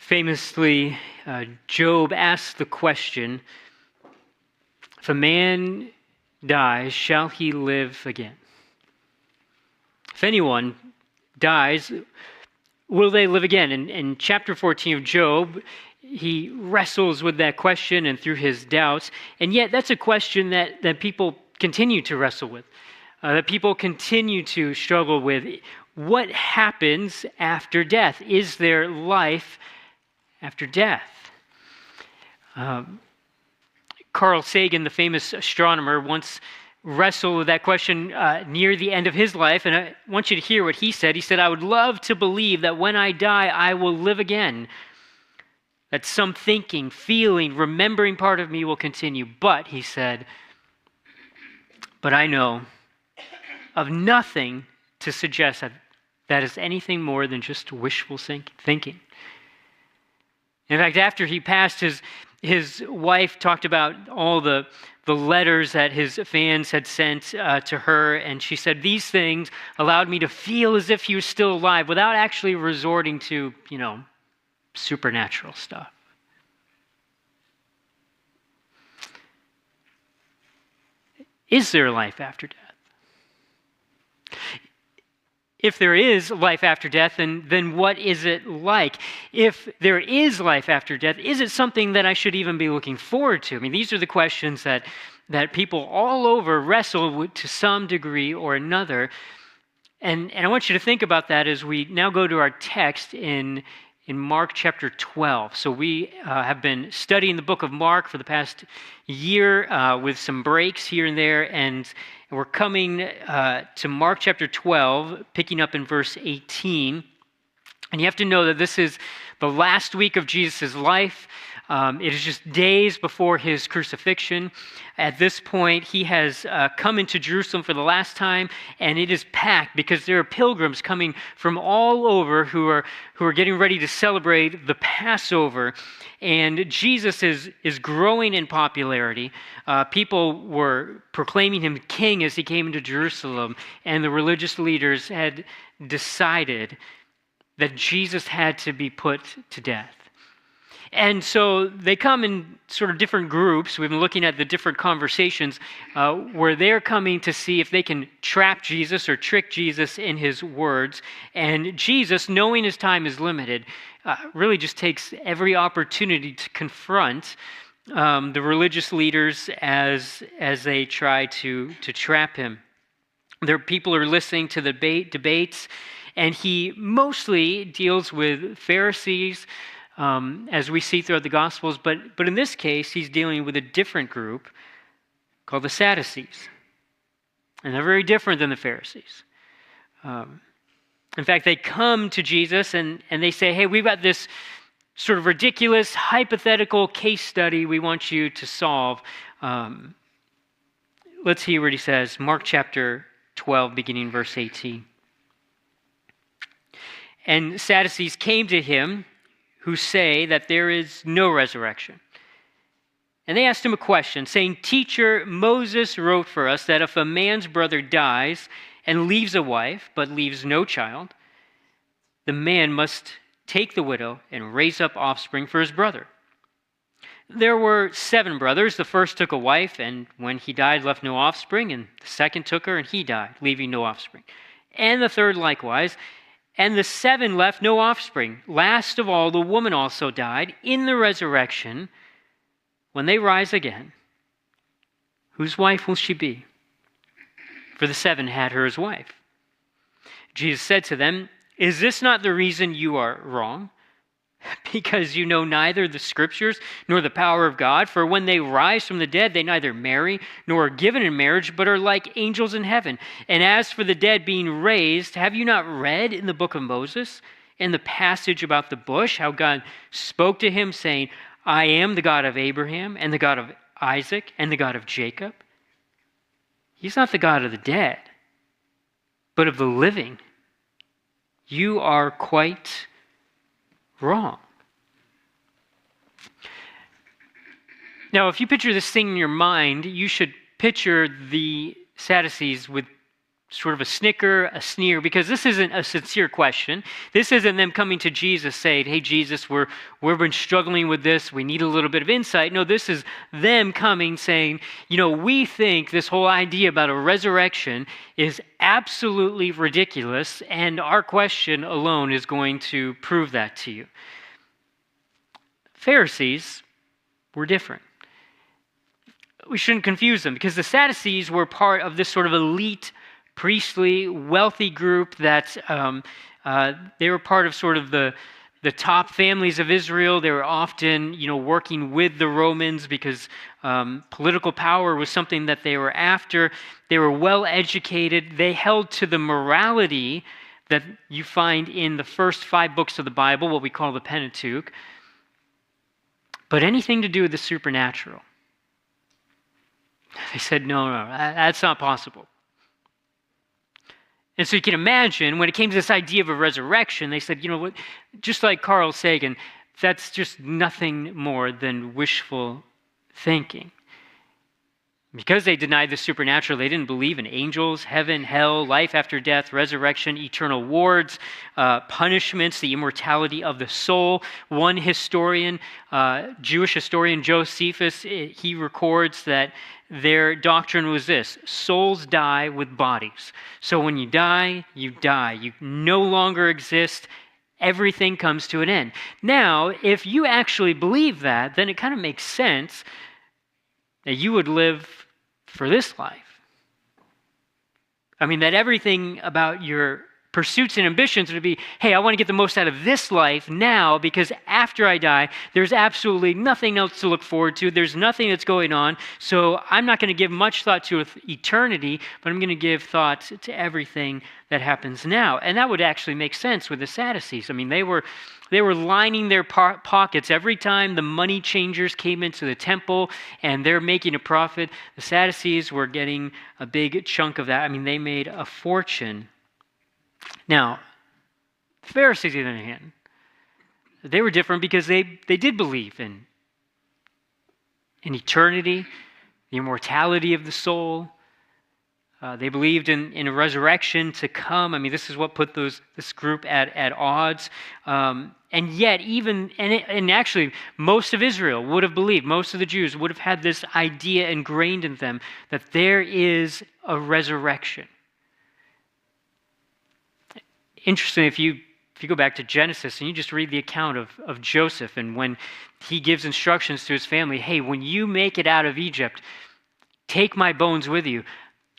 Famously, Job asked the question, if a man dies, shall he live again? If anyone dies, will they live again? In chapter 14 of Job, he wrestles with that question and through his doubts, and yet that's a question that people continue to wrestle with, that people continue to struggle with. What happens after death? Is there life after death? Carl Sagan, the famous astronomer, once wrestled with that question near the end of his life, and I want you to hear what he said. He said, "I would love to believe that when I die, I will live again, that some thinking, feeling, remembering part of me will continue. But," he said, "but I know of nothing to suggest that is anything more than just wishful thinking." In fact, after he passed, his wife talked about all the letters that his fans had sent to her, and she said, "These things allowed me to feel as if he was still alive without actually resorting to, supernatural stuff." Is there life after death? If there is life after death, then what is it like? If there is life after death, is it something that I should even be looking forward to? I mean, these are the questions that people all over wrestle with to some degree or another. And I want you to think about that as we now go to our text in Mark chapter 12. So we have been studying the book of Mark for the past year with some breaks here and there, and we're coming to Mark chapter 12, picking up in verse 18. And you have to know that this is the last week of Jesus' life. It is just days before his crucifixion. At this point, he has come into Jerusalem for the last time, and it is packed because there are pilgrims coming from all over who are getting ready to celebrate the Passover. And Jesus is growing in popularity. People were proclaiming him king as he came into Jerusalem, and the religious leaders had decided that Jesus had to be put to death. And so they come in sort of different groups. We've been looking at the different conversations where they're coming to see if they can trap Jesus or trick Jesus in his words. And Jesus, knowing his time is limited, really just takes every opportunity to confront the religious leaders as they try to trap him. People are listening to the debates, and he mostly deals with Pharisees, as we see throughout the Gospels, but in this case, he's dealing with a different group called the Sadducees. And they're very different than the Pharisees. In fact, they come to Jesus and they say, "Hey, we've got this sort of ridiculous, hypothetical case study we want you to solve." Let's hear what he says. Mark chapter 12, beginning verse 18. "And Sadducees came to him, who say that there is no resurrection. And they asked him a question, saying, 'Teacher, Moses wrote for us that if a man's brother dies and leaves a wife, but leaves no child, the man must take the widow and raise up offspring for his brother. There were 7 brothers. The first took a wife, and when he died, left no offspring. And the second took her, and he died, leaving no offspring. And the third likewise. And the 7 left no offspring. Last of all, the woman also died. In the resurrection, when they rise again, whose wife will she be? For the 7 had her as wife.' Jesus said to them, 'Is this not the reason you are wrong? Because you know neither the Scriptures nor the power of God. For when they rise from the dead, they neither marry nor are given in marriage, but are like angels in heaven. And as for the dead being raised, have you not read in the book of Moses, in the passage about the bush, how God spoke to him, saying, I am the God of Abraham, and the God of Isaac, and the God of Jacob? He's not the God of the dead, but of the living. You are quite wrong.'" Now, if you picture this thing in your mind, you should picture the Sadducees with sort of a snicker, a sneer, because this isn't a sincere question. This isn't them coming to Jesus saying, hey, Jesus, we've been struggling with this. We need a little bit of insight. No, this is them coming saying, we think this whole idea about a resurrection is absolutely ridiculous, and our question alone is going to prove that to you. Pharisees were different. We shouldn't confuse them, because the Sadducees were part of this sort of elite, priestly, wealthy group that they were part of sort of the top families of Israel. They were often, working with the Romans because political power was something that they were after. They were well educated. They held to the morality that you find in the first 5 books of the Bible, what we call the Pentateuch. But anything to do with the supernatural, they said, no, that's not possible. And so you can imagine, when it came to this idea of a resurrection, they said, what, just like Carl Sagan, that's just nothing more than wishful thinking. Because they denied the supernatural, they didn't believe in angels, heaven, hell, life after death, resurrection, eternal rewards, punishments, the immortality of the soul. One historian, Jewish historian Josephus, he records that their doctrine was this: souls die with bodies. So when you die, you die. You no longer exist. Everything comes to an end. Now, if you actually believe that, then it kind of makes sense that you would live for this life. I mean, that everything about your pursuits and ambitions would be, hey, I want to get the most out of this life now, because after I die, there's absolutely nothing else to look forward to. There's nothing that's going on. So I'm not going to give much thought to eternity, but I'm going to give thought to everything that happens now. And that would actually make sense with the Sadducees. I mean, they were lining their pockets every time the money changers came into the temple and they're making a profit. The Sadducees were getting a big chunk of that. I mean, they made a fortune. Now, the Pharisees, on the other hand, they were different because they did believe in eternity, the immortality of the soul. They believed in a resurrection to come. I mean, this is what put this group at odds. And yet, and actually, most of Israel would have believed, most of the Jews would have had this idea ingrained in them that there is a resurrection. Interesting, if you go back to Genesis and you just read the account of Joseph, and when he gives instructions to his family, hey, when you make it out of Egypt, take my bones with you.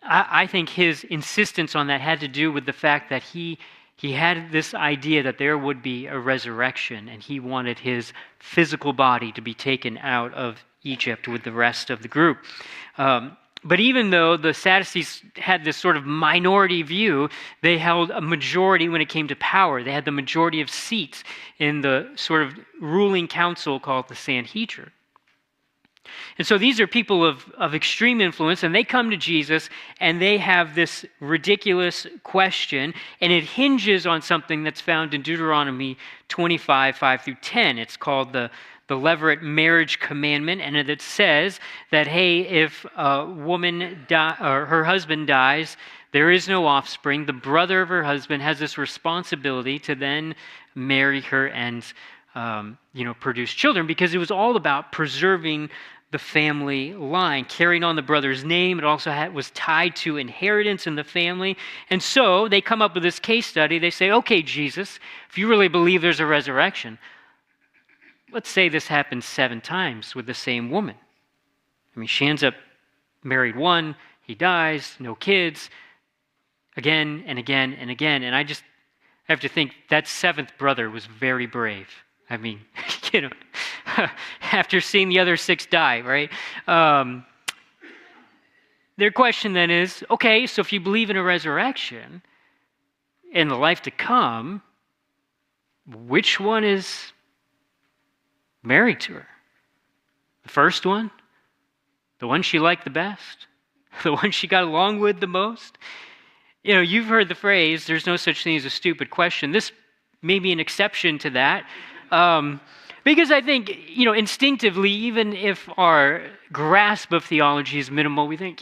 I think his insistence on that had to do with the fact that he had this idea that there would be a resurrection, and he wanted his physical body to be taken out of Egypt with the rest of the group. But even though the Sadducees had this sort of minority view, they held a majority when it came to power. They had the majority of seats in the sort of ruling council called the Sanhedrin. And so these are people of extreme influence, and they come to Jesus, and they have this ridiculous question, and it hinges on something that's found in Deuteronomy 25, 5 through 10. It's called the Levirate marriage commandment, and it says that, hey, if a woman or her husband dies, there is no offspring, the brother of her husband has this responsibility to then marry her and produce children, because it was all about preserving the family line, carrying on the brother's name. It also was tied to inheritance in the family. And so they come up with this case study. They say, okay, Jesus, if you really believe there's a resurrection, let's say this happens 7 times with the same woman. I mean, she ends up married one, he dies, no kids, again and again and again. And I just have to think that 7th brother was very brave. I mean, after seeing the other 6 die, right? Their question then is, okay, so if you believe in a resurrection and the life to come, which one is married to her? The first one? The one she liked the best? The one she got along with the most? You've heard the phrase, there's no such thing as a stupid question. This may be an exception to that. Because I think, instinctively, even if our grasp of theology is minimal, we think,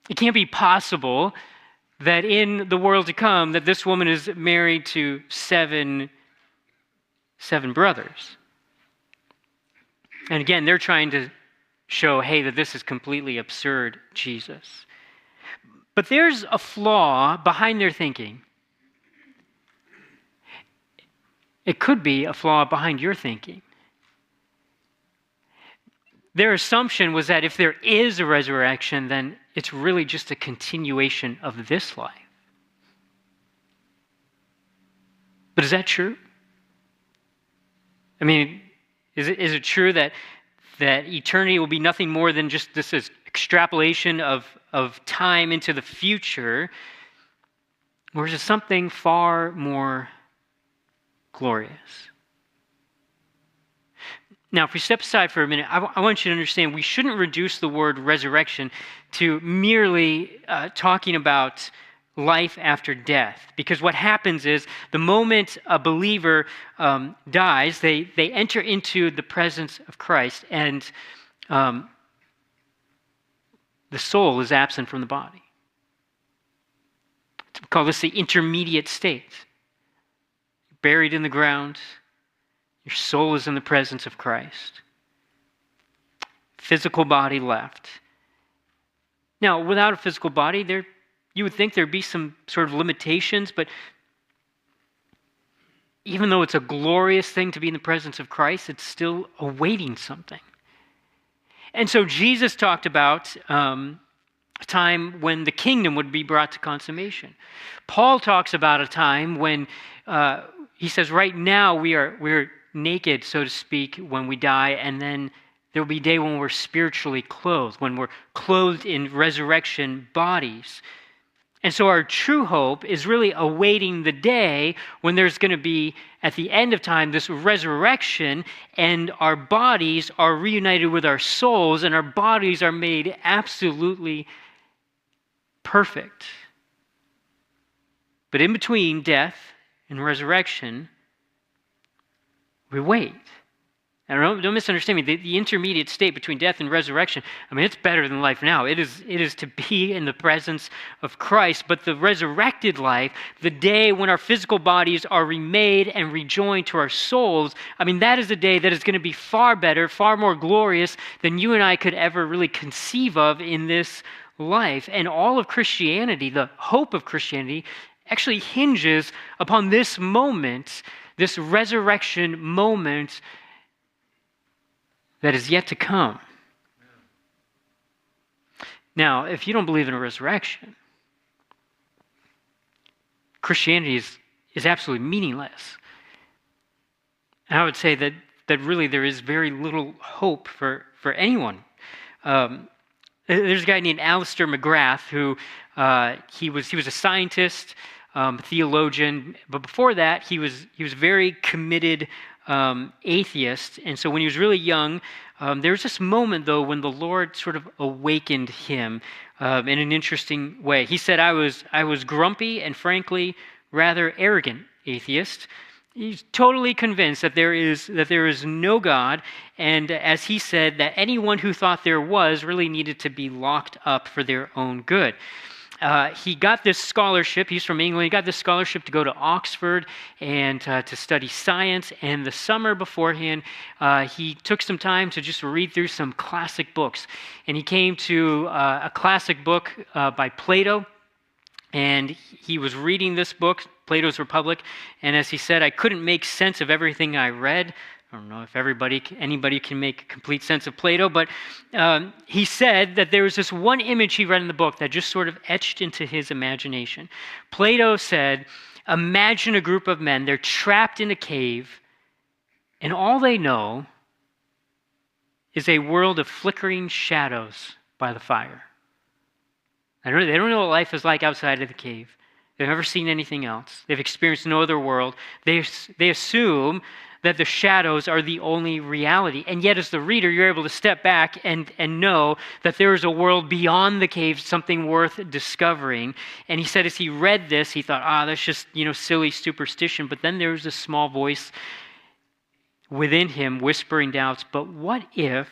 It can't be possible that in the world to come that this woman is married to seven brothers. And again, they're trying to show, hey, that this is completely absurd, Jesus. But there's a flaw behind their thinking. It could be a flaw behind your thinking. Their assumption was that if there is a resurrection, then it's really just a continuation of this life. But is that true? I mean, is it true that eternity will be nothing more than just this extrapolation of time into the future? Or is it something far more glorious? Now, if we step aside for a minute, I want you to understand we shouldn't reduce the word resurrection to merely talking about life after death. Because what happens is the moment a believer dies, they enter into the presence of Christ, and the soul is absent from the body. We call this the intermediate state. Buried in the ground, your soul is in the presence of Christ. Physical body left. Now, without a physical body, you would think there'd be some sort of limitations, but even though it's a glorious thing to be in the presence of Christ, it's still awaiting something. And so Jesus talked about a time when the kingdom would be brought to consummation. Paul talks about a time when he says, right now we're naked, so to speak, when we die, and then there will be a day when we're spiritually clothed, when we're clothed in resurrection bodies. And so our true hope is really awaiting the day when there's going to be, at the end of time, this resurrection, and our bodies are reunited with our souls, and our bodies are made absolutely perfect. But in between death and resurrection, we wait. And don't misunderstand me. The intermediate state between death and resurrection, I mean, it's better than life now. It is to be in the presence of Christ. But the resurrected life, the day when our physical bodies are remade and rejoined to our souls, I mean, that is a day that is going to be far better, far more glorious than you and I could ever really conceive of in this life. And all of Christianity, the hope of Christianity, actually hinges upon this moment, this resurrection moment that is yet to come. Now, if you don't believe in a resurrection, Christianity is absolutely meaningless. And I would say that really there is very little hope for anyone. There's a guy named Alistair McGrath who he was a scientist, theologian, but before that he was very committed atheist. And so when he was really young, there was this moment though when the Lord sort of awakened him in an interesting way. He said, I was grumpy and frankly rather arrogant atheist. He's totally convinced that there is no God, and as he said, that anyone who thought there was really needed to be locked up for their own good. He got this scholarship. He's from England. He got this scholarship to go to Oxford and to study science. And the summer beforehand, he took some time to just read through some classic books. And he came to a classic book by Plato. And he was reading this book, Plato's Republic. And as he said, I couldn't make sense of everything I read. I don't know if anybody can make complete sense of Plato, but he said that there was this one image he read in the book that just sort of etched into his imagination. Plato said, imagine a group of men, they're trapped in a cave, and all they know is a world of flickering shadows by the fire. They don't know what life is like outside of the cave. They've never seen anything else. They've experienced no other world. They assume that the shadows are the only reality. And yet as the reader, you're able to step back and know that there is a world beyond the cave, something worth discovering. And he said as he read this, he thought, that's just, silly superstition. But then there was a small voice within him whispering doubts, but what if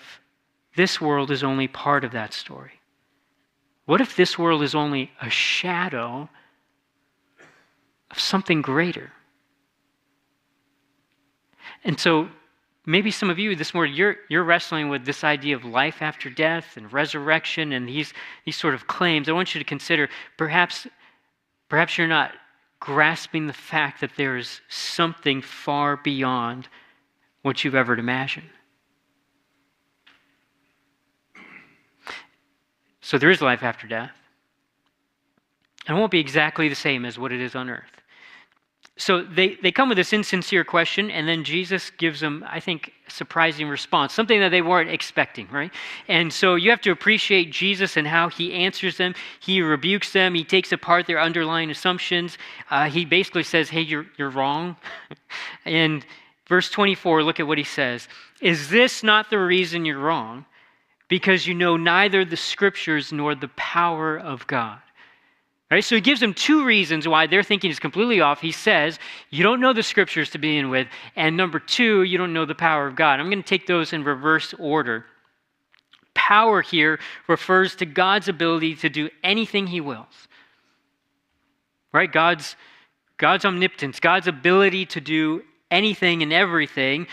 this world is only part of that story? What if this world is only a shadow of something greater? And so maybe some of you this morning, you're wrestling with this idea of life after death and resurrection and these sort of claims. I want you to consider perhaps you're not grasping the fact that there is something far beyond what you've ever imagined. So there is life after death. And it won't be exactly the same as what it is on earth. So they come with this insincere question, and then Jesus gives them, I think, a surprising response, something that they weren't expecting, right? And so you have to appreciate Jesus and how he answers them. He rebukes them. He takes apart their underlying assumptions. He basically says, hey, you're wrong. And verse 24, look at what he says. Is this not the reason you're wrong? Because you know neither the scriptures nor the power of God. Right? So he gives them two reasons why their thinking is completely off. He says, you don't know the scriptures to begin with, and number two, you don't know the power of God. I'm going to take those in reverse order. Power here refers to God's ability to do anything he wills. Right? God's omnipotence, God's ability to do anything and everything.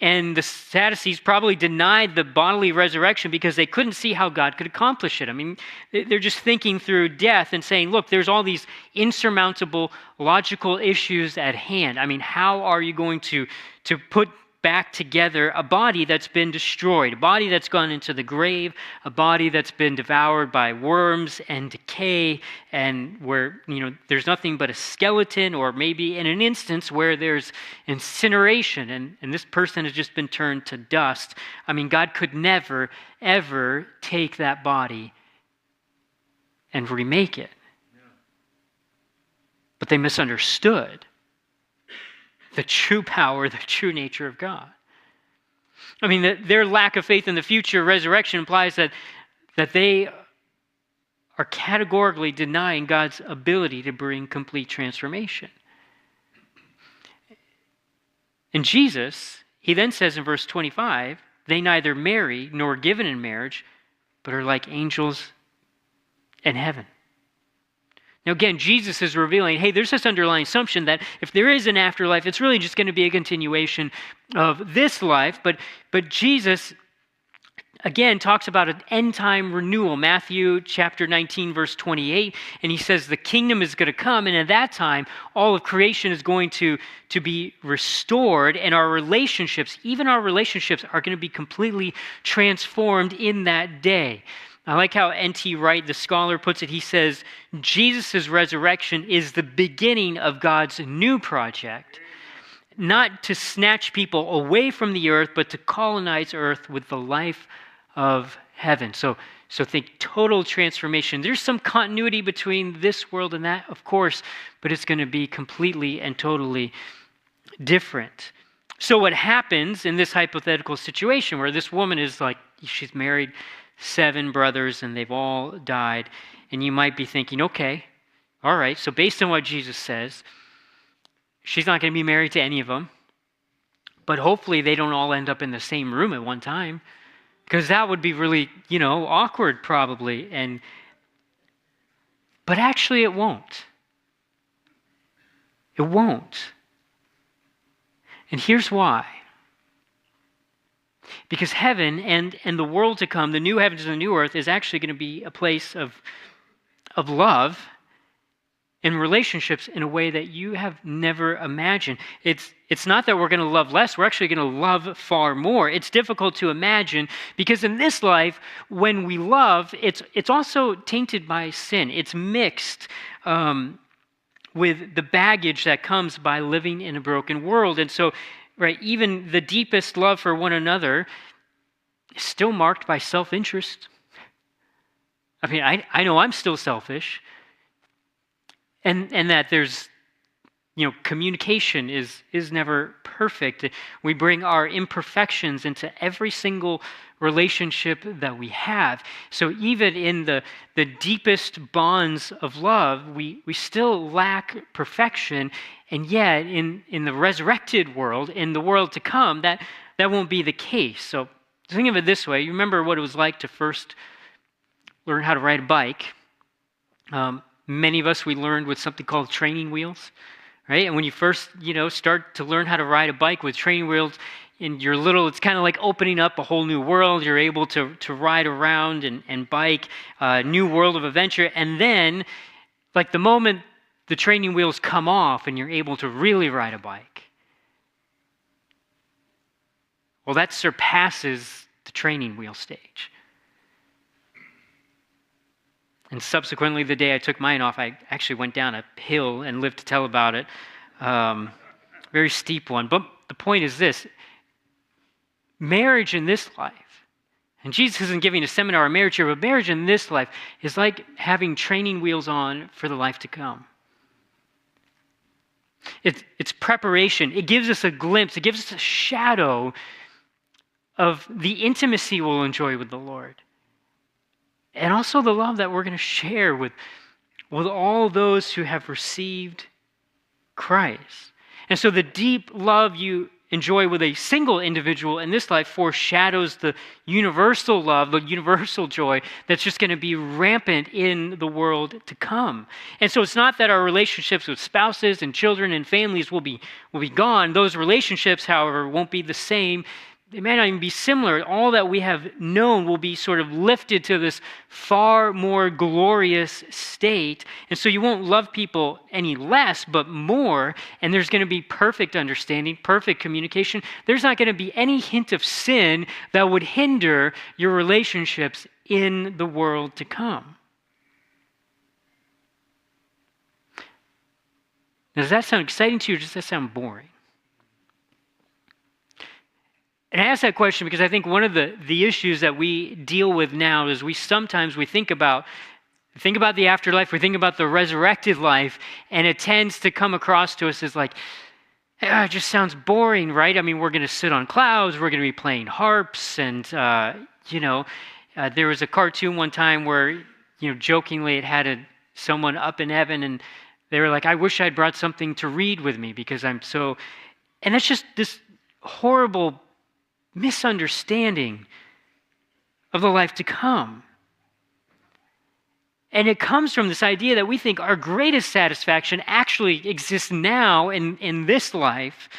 And the Sadducees probably denied the bodily resurrection because they couldn't see how God could accomplish it. I mean, they're just thinking through death and saying, look, there's all these insurmountable logical issues at hand. I mean, how are you going to put back together a body that's been destroyed, a body that's gone into the grave, a body that's been devoured by worms and decay, and where, there's nothing but a skeleton, or maybe in an instance where there's incineration and this person has just been turned to dust. I mean, God could never, ever take that body and remake it. But they misunderstood the true power, the true nature of God. I mean, their lack of faith in the future resurrection implies that they are categorically denying God's ability to bring complete transformation. And Jesus, he then says in verse 25, they neither marry nor are given in marriage, but are like angels in heaven. Now again, Jesus is revealing, hey, there's this underlying assumption that if there is an afterlife, it's really just going to be a continuation of this life. But Jesus, again, talks about an end-time renewal. Matthew chapter 19, verse 28, and he says the kingdom is going to come, and at that time, all of creation is going to be restored, and our relationships, even our relationships, are going to be completely transformed in that day. I like how N.T. Wright, the scholar, puts it. He says, Jesus' resurrection is the beginning of God's new project, not to snatch people away from the earth, but to colonize earth with the life of heaven. So think total transformation. There's some continuity between this world and that, of course, but it's going to be completely and totally different. So what happens in this hypothetical situation where this woman is like, she's married 7 brothers and they've all died, and you might be thinking, okay, all right, so based on what Jesus says, she's not going to be married to any of them, but hopefully they don't all end up in the same room at one time, because that would be really, awkward probably. But actually it won't. It won't. And here's why. Because heaven and the world to come, the new heavens and the new earth, is actually going to be a place of love and relationships in a way that you have never imagined. It's not that we're going to love less, we're actually going to love far more. It's difficult to imagine because in this life, when we love, it's also tainted by sin. It's mixed with the baggage that comes by living in a broken world. And so, right, even the deepest love for one another is still marked by self-interest. I mean, I know I'm still selfish. And that there's, communication is never perfect. We bring our imperfections into every single relationship that we have. So even in the deepest bonds of love, we still lack perfection. And yet, in the resurrected world, in the world to come, that won't be the case. So think of it this way. You remember what it was like to first learn how to ride a bike, many of us, we learned with something called training wheels, right? And when you first, start to learn how to ride a bike with training wheels, and you're little, it's kind of like opening up a whole new world. You're able to ride around and bike, a new world of adventure. And then, like the moment the training wheels come off and you're able to really ride a bike, well, that surpasses the training wheel stage. And subsequently, the day I took mine off, I actually went down a hill and lived to tell about it. Very steep one. But the point is this: marriage in this life, and Jesus isn't giving a seminar on marriage here, but marriage in this life is like having training wheels on for the life to come. It's preparation. It gives us a glimpse. It gives us a shadow of the intimacy we'll enjoy with the Lord. And also the love that we're going to share with all those who have received Christ. And so the deep love you enjoy with a single individual in this life foreshadows the universal love, the universal joy that's just going to be rampant in the world to come. And so it's not that our relationships with spouses and children and families will be gone. Those relationships, however, won't be the same. They may not even be similar. All that we have known will be sort of lifted to this far more glorious state. And so you won't love people any less, but more. And there's going to be perfect understanding, perfect communication. There's not going to be any hint of sin that would hinder your relationships in the world to come. Now, does that sound exciting to you, or does that sound boring? And I ask that question because I think one of the issues that we deal with now is we think about the afterlife, we think about the resurrected life, and it tends to come across to us as like, it just sounds boring, right? I mean, we're going to sit on clouds, we're going to be playing harps, and, there was a cartoon one time where, jokingly it had someone up in heaven, and they were like, I wish I'd brought something to read with me because I'm so... And that's just this horrible misunderstanding of the life to come. And it comes from this idea that we think our greatest satisfaction actually exists now in this life.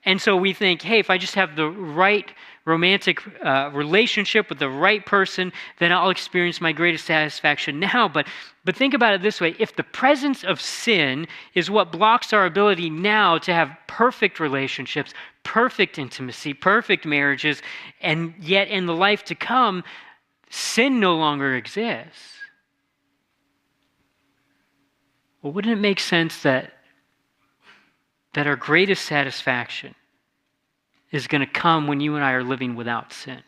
And so we think, hey, if I just have the right romantic relationship with the right person, then I'll experience my greatest satisfaction now. But think about it this way. If the presence of sin is what blocks our ability now to have perfect relationships, perfect intimacy, perfect marriages, and yet in the life to come, sin no longer exists, well, wouldn't it make sense that our greatest satisfaction is going to come when you and I are living without sin?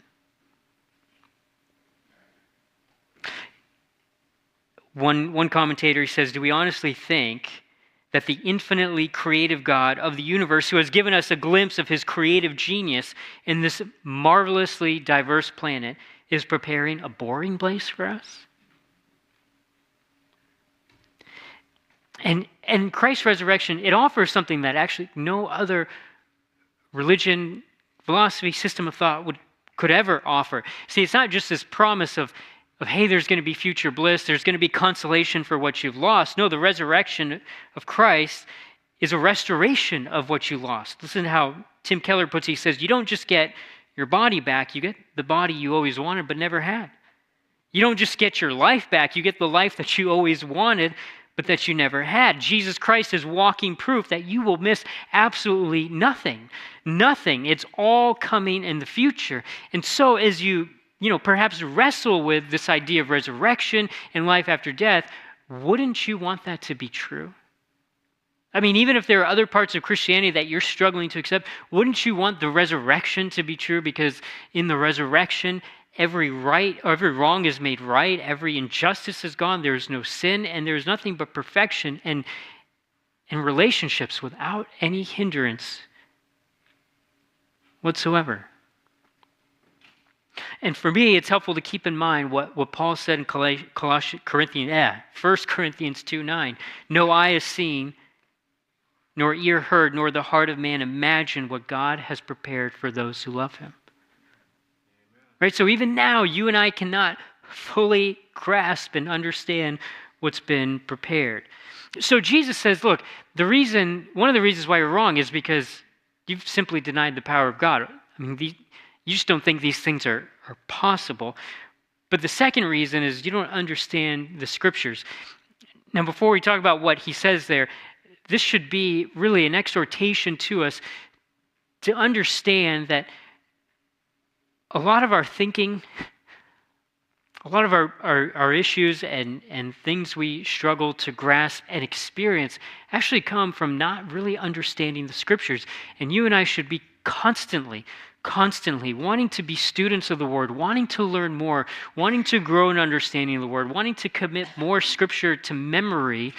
One commentator says, do we honestly think that the infinitely creative God of the universe, who has given us a glimpse of his creative genius in this marvelously diverse planet, is preparing a boring place for us? And Christ's resurrection, it offers something that actually no other religion, philosophy, system of thought could ever offer. See, it's not just this promise of hey, there's going to be future bliss, there's going to be consolation for what you've lost. No, the resurrection of Christ is a restoration of what you lost. Listen to how Tim Keller puts it. He says, you don't just get your body back, you get the body you always wanted but never had. You don't just get your life back, you get the life that you always wanted but that you never had. Jesus Christ is walking proof that you will miss absolutely nothing. Nothing. It's all coming in the future. And so as you perhaps wrestle with this idea of resurrection and life after death, wouldn't you want that to be true? I mean, even if there are other parts of Christianity that you're struggling to accept, wouldn't you want the resurrection to be true? Because in the resurrection, every wrong is made right, every injustice is gone, there is no sin, and there is nothing but perfection and relationships without any hindrance whatsoever. And for me, it's helpful to keep in mind what Paul said in 1 Corinthians 2:9. No eye has seen, nor ear heard, nor the heart of man imagined what God has prepared for those who love him. Right? So even now, you and I cannot fully grasp and understand what's been prepared. So Jesus says, look, one of the reasons why you're wrong is because you've simply denied the power of God. I mean, you just don't think these things are possible. But the second reason is you don't understand the scriptures. Now, before we talk about what he says there, this should be really an exhortation to us to understand that a lot of our thinking, a lot of our issues and things we struggle to grasp and experience actually come from not really understanding the scriptures. And you and I should be constantly wanting to be students of the Word, wanting to learn more, wanting to grow in understanding of the Word, wanting to commit more scripture to memory,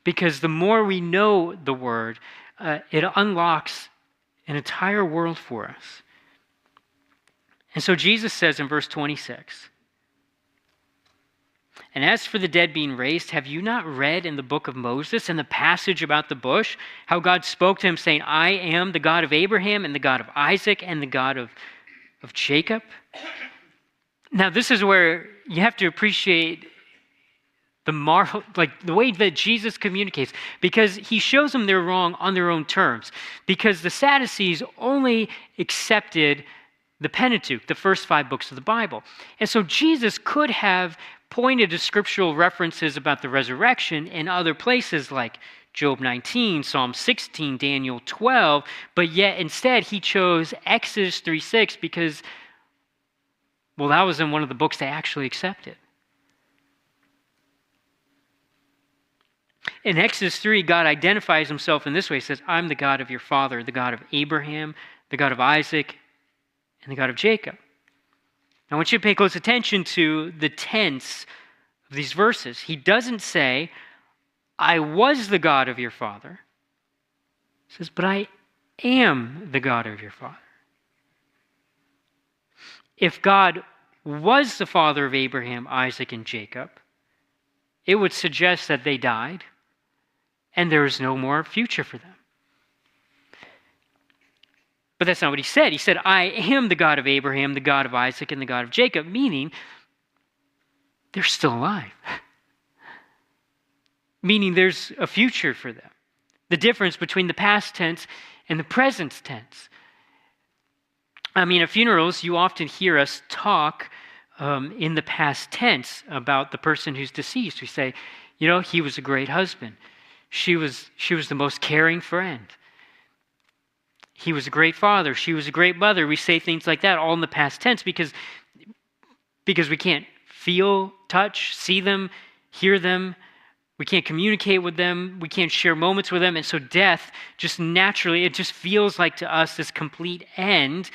because the more we know the Word, it unlocks an entire world for us. And so Jesus says in verse 26, "And as for the dead being raised, have you not read in the book of Moses, in the passage about the bush, how God spoke to him saying, I am the God of Abraham and the God of Isaac and the God of Jacob?" Now this is where you have to appreciate the way that Jesus communicates, because he shows them they're wrong on their own terms. Because the Sadducees only accepted the Pentateuch, the first 5 books of the Bible. And so Jesus could have pointed to scriptural references about the resurrection in other places like Job 19, Psalm 16, Daniel 12, but yet instead he chose Exodus 3:6 because, well, that was in one of the books they actually accepted. In Exodus 3, God identifies himself in this way. He says, I'm the God of your father, the God of Abraham, the God of Isaac, and the God of Jacob. Now, I want you to pay close attention to the tense of these verses. He doesn't say, I was the God of your father. He says, but I am the God of your father. If God was the father of Abraham, Isaac, and Jacob, it would suggest that they died and there is no more future for them. But that's not what he said. He said, I am the God of Abraham, the God of Isaac, and the God of Jacob, meaning they're still alive. Meaning there's a future for them. The difference between the past tense and the present tense. I mean, at funerals, you often hear us talk in the past tense about the person who's deceased. We say, he was a great husband. She was the most caring friend. He was a great father. She was a great mother. We say things like that all in the past tense because we can't feel, touch, see them, hear them. We can't communicate with them. We can't share moments with them. And so death, just naturally, it just feels like to us this complete end.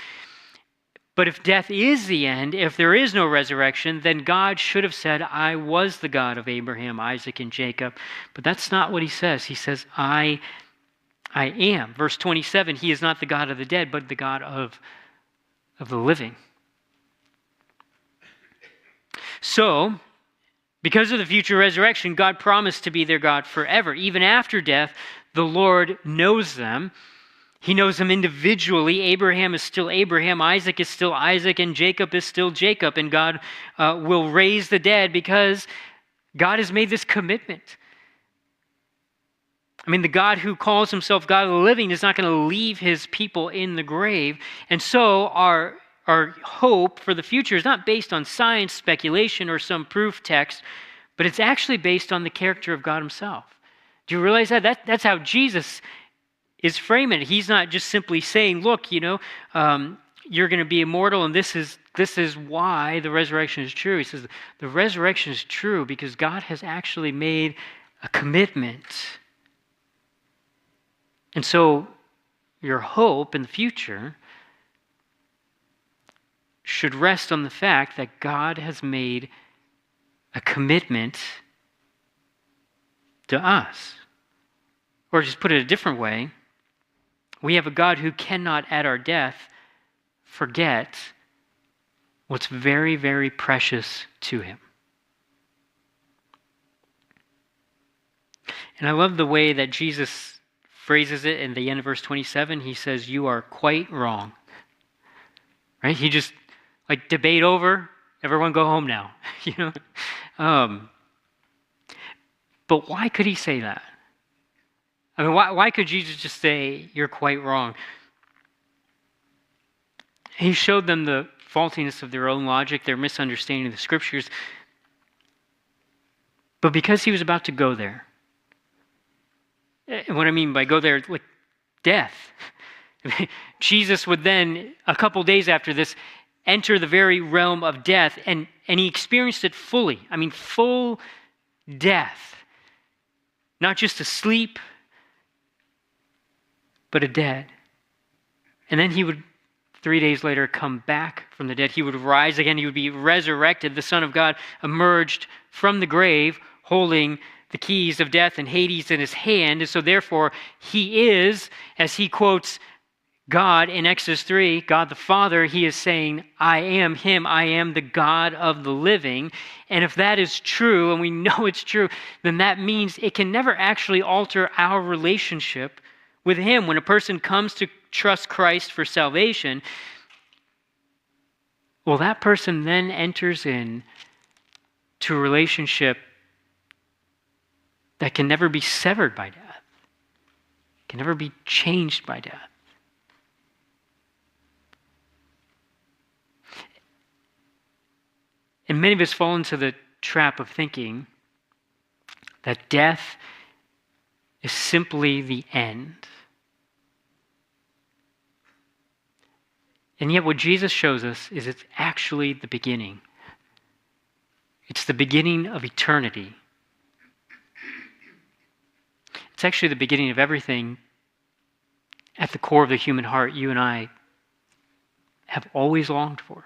But if death is the end, if there is no resurrection, then God should have said, I was the God of Abraham, Isaac, and Jacob. But that's not what he says. He says, I am. Verse 27, he is not the God of the dead, but the God of the living. So, because of the future resurrection, God promised to be their God forever. Even after death, the Lord knows them. He knows them individually. Abraham is still Abraham, Isaac is still Isaac, and Jacob is still Jacob. And God will raise the dead because God has made this commitment. I mean, the God who calls himself God of the living is not going to leave his people in the grave. And so our hope for the future is not based on science, speculation, or some proof text, but it's actually based on the character of God himself. Do you realize that? That's how Jesus is framing it. He's not just simply saying, look, you're going to be immortal, and this is why the resurrection is true. He says the resurrection is true because God has actually made a commitment. And so your hope in the future should rest on the fact that God has made a commitment to us. Or just put it a different way, we have a God who cannot at our death forget what's very, very precious to him. And I love the way that Jesus phrases it in the end of verse 27. He says, you are quite wrong. Right? He just, debate over, Everyone go home now. you know. But why could he say that? I mean, why could Jesus just say, you're quite wrong? He showed them the faultiness of their own logic, their misunderstanding of the scriptures. But because he was about to go there, and what I mean by go there, like death, Jesus would then, a couple days after this, enter the very realm of death, and he experienced it fully. I mean, full death. Not just asleep, but a dead. And then he would, 3 days later, come back from the dead. He would rise again. He would be resurrected. The Son of God emerged from the grave, holding the keys of death and Hades in his hand. And so therefore, he is, as he quotes God in Exodus 3, God the Father, he is saying, I am him. I am the God of the living. And if that is true, and we know it's true, then that means it can never actually alter our relationship with him. When a person comes to trust Christ for salvation, well, that person then enters in to a relationship that can never be severed by death, can never be changed by death. And many of us fall into the trap of thinking that death is simply the end. And yet what Jesus shows us is it's actually the beginning. It's the beginning of eternity. It's actually the beginning of everything at the core of the human heart you and I have always longed for.